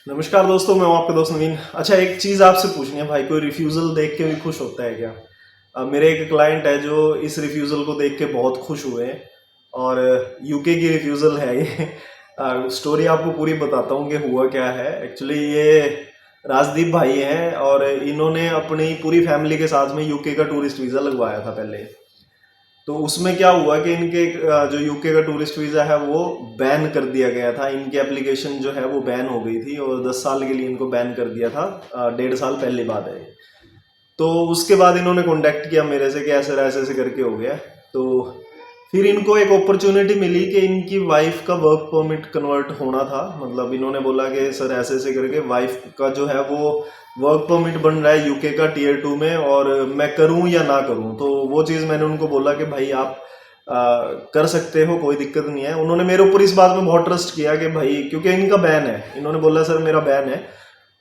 नमस्कार दोस्तों, मैं हूं आपका दोस्त नवीन। अच्छा, एक चीज़ आपसे पूछनी है भाई, कोई रिफ्यूज़ल देख के भी खुश होता है क्या? मेरे एक क्लाइंट है जो इस रिफ्यूज़ल को देख के बहुत खुश हुए हैं और यूके की रिफ्यूज़ल है ये। स्टोरी आपको पूरी बताता हूँ कि हुआ क्या है। एक्चुअली ये राजदीप भाई हैं और इन्होंने अपनी पूरी फैमिली के साथ में यूके का टूरिस्ट वीज़ा लगवाया था पहले। तो उसमें क्या हुआ कि इनके जो यूके का टूरिस्ट वीज़ा है वो बैन कर दिया गया था। इनकी एप्लीकेशन जो है वो बैन हो गई थी और 10 साल के लिए इनको बैन कर दिया था। 1.5 साल पहले बात है। तो उसके बाद इन्होंने कांटेक्ट किया मेरे से कि ऐसे ऐसे करके हो गया। तो फिर इनको एक अपॉर्चुनिटी मिली कि इनकी वाइफ का वर्क परमिट कन्वर्ट होना था। मतलब इन्होंने बोला कि सर ऐसे ऐसे करके वाइफ का जो है वो वर्क परमिट बन रहा है यूके का टियर 2 में, और मैं करूं या ना करूं। तो वो चीज़ मैंने उनको बोला कि भाई आप कर सकते हो, कोई दिक्कत नहीं है। उन्होंने मेरे ऊपर इस बात में बहुत ट्रस्ट किया कि भाई, क्योंकि इनका बैन है, इन्होंने बोला सर मेरा बैन है,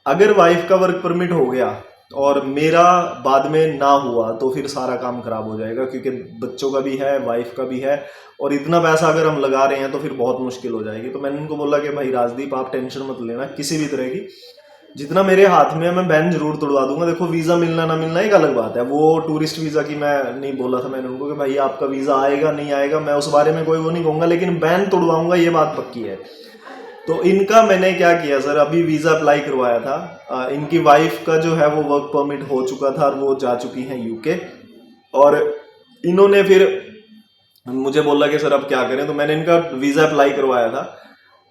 अगर वाइफ का वर्क परमिट हो गया और मेरा बाद में ना हुआ तो फिर सारा काम खराब हो जाएगा, क्योंकि बच्चों का भी है, वाइफ का भी है, और इतना पैसा अगर हम लगा रहे हैं तो फिर बहुत मुश्किल हो जाएगी। तो मैंने उनको बोला कि भाई राजदीप, आप टेंशन मत लेना किसी भी तरह की, जितना मेरे हाथ में है मैं बैन जरूर तोड़वा दूंगा। देखो, वीज़ा मिलना ना मिलना एक अलग बात है, वो टूरिस्ट वीज़ा की मैं नहीं बोला था मैंने उनको कि भाई आपका वीज़ा आएगा नहीं आएगा, मैं उस बारे में कोई वो नहीं कहूँगा, लेकिन बैन तोड़वाऊंगा ये बात पक्की है। तो इनका मैंने क्या किया सर, अभी वीज़ा अप्लाई करवाया था। इनकी वाइफ का जो है वो वर्क परमिट हो चुका था और वो जा चुकी हैं यूके। और इन्होंने फिर मुझे बोला कि सर अब क्या करें, तो मैंने इनका वीज़ा अप्लाई करवाया था।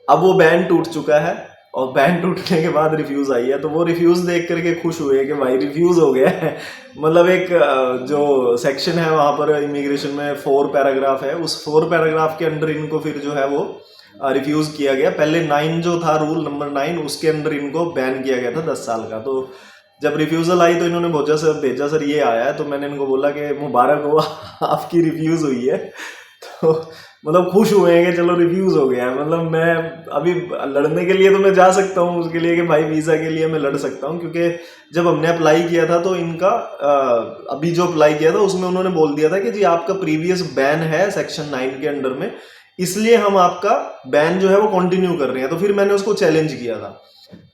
अब वो बैन टूट चुका है और बैन टूटने के बाद रिफ्यूज़ आई है, तो वो रिफ्यूज़ देख करके खुश हुए कि भाई रिफ्यूज़ हो गया है। मतलब एक जो सेक्शन है वहाँ पर इमिग्रेशन में 4 पैराग्राफ है, उस 4 पैराग्राफ के अंडर इनको फिर जो है वो रिफ्यूज़ किया गया। पहले 9 जो था, रूल नंबर 9, उसके अंडर इनको बैन किया गया था 10 साल का। तो जब रिफ्यूज़ल आई तो इन्होंने भेजा सर ये आया है। तो मैंने इनको बोला कि मुबारक हो आपकी रिफ्यूज़ हुई है। तो मतलब खुश हुए हैं कि चलो रिफ्यूज़ हो गया है। मतलब मैं अभी लड़ने के लिए तो मैं जा सकता हूँ उसके लिए कि भाई वीज़ा के लिए मैं लड़ सकता हूँ, क्योंकि जब हमने अप्लाई किया था तो इनका अभी जो अप्लाई किया था उसमें उन्होंने बोल दिया था कि जी आपका प्रीवियस बैन है सेक्शन 9 के अंडर में, इसलिए हम आपका बैन जो है वो कंटिन्यू कर रहे हैं। तो फिर मैंने उसको चैलेंज किया था।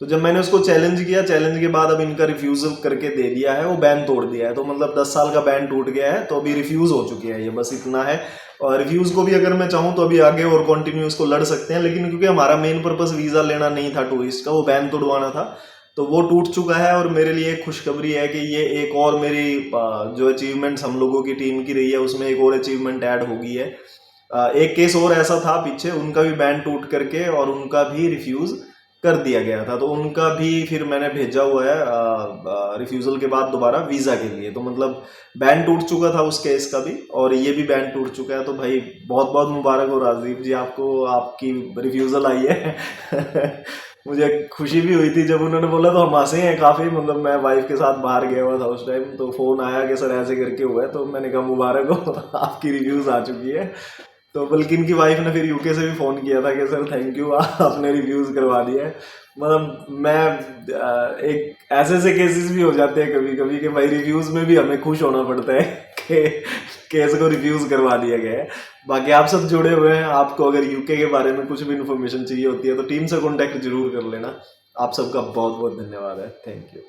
तो जब मैंने उसको चैलेंज किया, चैलेंज के बाद अब इनका रिफ्यूज़ल करके दे दिया है, वो बैन तोड़ दिया है। तो मतलब 10 साल का बैन टूट गया है, तो अभी रिफ्यूज़ हो चुकी है ये, बस इतना है। और रिफ्यूज़ को भी अगर मैं चाहूँ तो अभी आगे और कंटिन्यू इसको लड़ सकते हैं, लेकिन क्योंकि हमारा मेन पर्पस वीज़ा लेना नहीं था टूरिस्ट का, वो बैन तोड़वाना था, तो वो टूट चुका है। और मेरे लिए एक खुशखबरी है कि ये एक और मेरी जो अचीवमेंट्स हम लोगों की टीम की रही है उसमें एक और अचीवमेंट ऐड हो गई है। एक केस और ऐसा था पीछे, उनका भी बैन टूट करके और उनका भी रिफ्यूज़ कर दिया गया था, तो उनका भी फिर मैंने भेजा हुआ है रिफ्यूज़ल के बाद दोबारा वीज़ा के लिए। तो मतलब बैन टूट चुका था उस केस का भी, और ये भी बैन टूट चुका है। तो भाई बहुत बहुत मुबारक हो राजदीप जी आपको, आपकी रिफ्यूज़ल आई है। मुझे खुशी भी हुई थी जब उन्होंने बोला, तो हम हंसे हैं काफ़ी। मतलब मैं वाइफ के साथ बाहर गया हुआ था उस टाइम, तो फ़ोन आया कि सर ऐसे करके हुआ है, तो मैंने कहा मुबारक हो आपकी रिव्यूज़ आ चुकी है। तो बल्कि इनकी वाइफ ने फिर यूके से भी फ़ोन किया था कि सर थैंक यू, आपने रिव्यूज़ करवा दिए। मतलब मैं एक ऐसे ऐसे केसेस भी हो जाते हैं कभी कभी कि भाई रिव्यूज़ में भी हमें खुश होना पड़ता है कि केस को रिव्यूज़ करवा दिया गया है। बाकी आप सब जुड़े हुए हैं, आपको अगर यूके के बारे में कुछ भी इन्फॉर्मेशन चाहिए होती है तो टीम से कॉन्टैक्ट जरूर कर लेना। आप सबका बहुत बहुत धन्यवाद है। Thank you.